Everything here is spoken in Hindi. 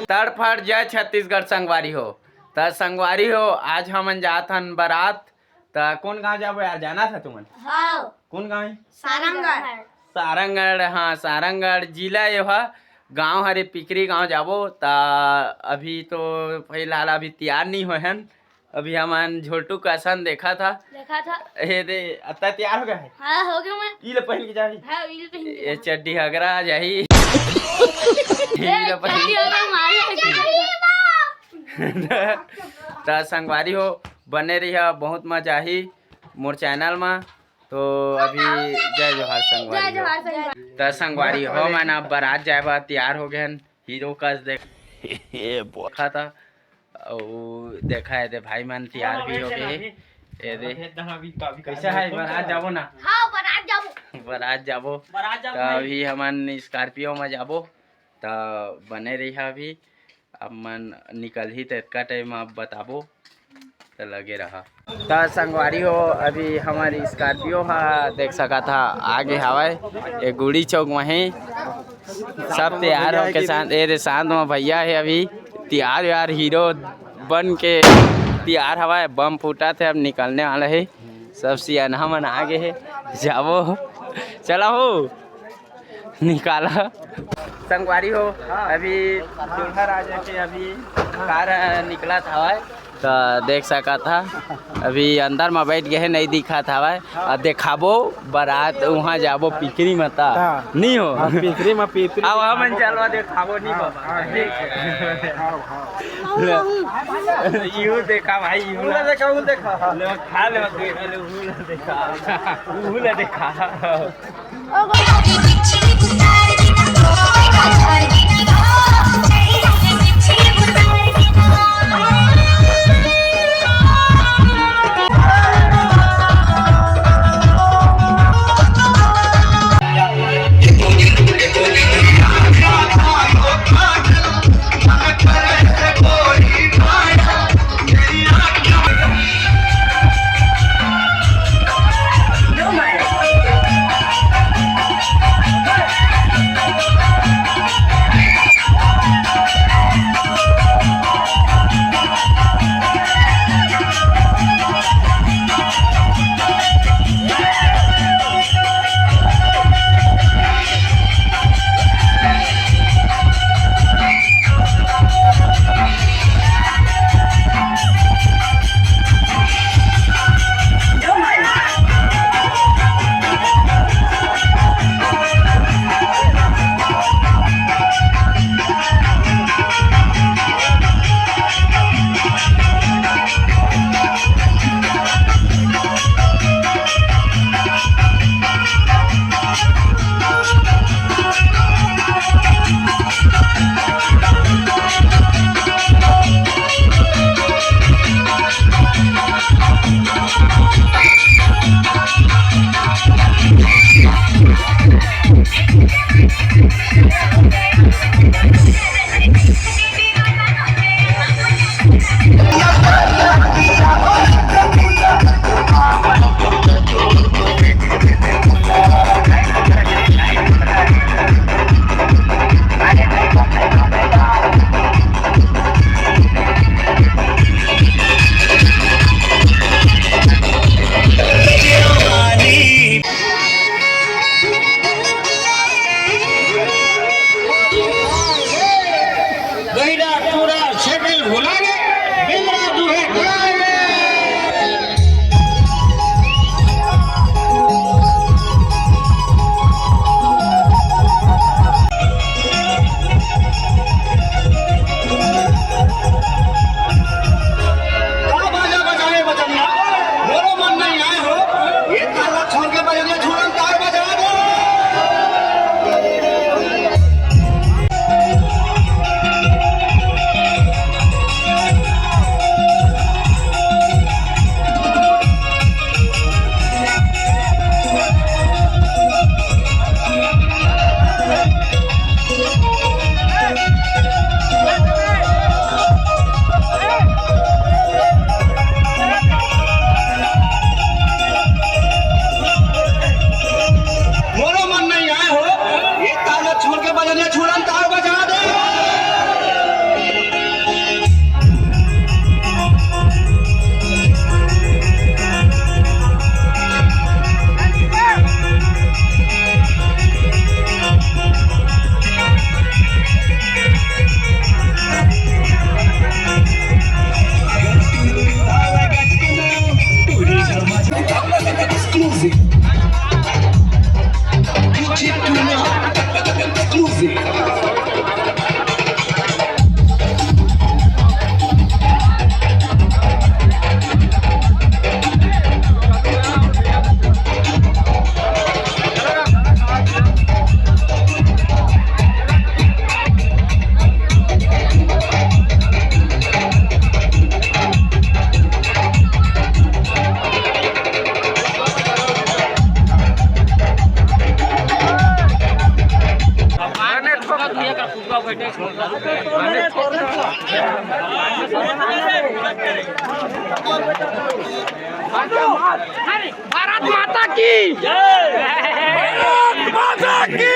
तड़फड़ जय छत्तीसगढ़ संगवारी हो। त संगवारी हो आज हमन जात हन बारात। त कौन गांव जाबो यार, जाना था तुमन? हाँ। कौन गांव है? सारंगगढ़। सारंगगढ़, हाँ सारंगगढ़ जिला ये गांव हरे पिकरी गांव जाबो। ता अभी तो फिलहाल अभी तैयार नहीं हुए हैं। अभी हमन झोटू कसन देखा था ए दे अत्ता तैयार हो गया है। हाँ हो गया मैं। ई ले पहन के जाही। हाँ ई ले पहन के। ये चड्डी हगरा जाही। ई ले पहन ता संगवारी हो बने रही बहुत मजा आही मोर चैनल में। तो अभी जय जोहार संगवारी हो। त संगवारी हो मन अब बारात जाए बा तैयार हो गए। हीरो कस देखा था और देखा है भाई मन तैयार भी हो गए। कैसा है बारात जाबो ना? हाँ बारात जाबो। बारात जाबो तो अभी हमन स्कॉर्पियो में जाबो। तो बने रही अभी अब मन निकल ही तो इतना टाइम आप बताबो तो लगे रहा। तो संगवारी हो अभी हमारी स्कॉर्पियो देख सका था आगे हवाए ये गुड़ी चौक वहीं सब तैयार हो के साथ ए शांत में भैया है अभी तैयार यार हीरो बन के तैयार हवाए। बम फूटा थे अब निकलने वाला है सब सियाना मन आगे है जाबो चला हो निकाला। संगवारी हो अभी दूल्हा राजा के अभी कार निकला था तो देख सका था अभी अंदर में बैठ गए नहीं दिखा था और देखाबो बारात वहाँ जाबो पिकरी में ता नहीं हो पिकरी में पिकरी अब हम चलवा देखाबो नहीं बाबा यू देखा भाई यू देखा वो देखा ले खा ले वो देखा भारत माता की भारत माता की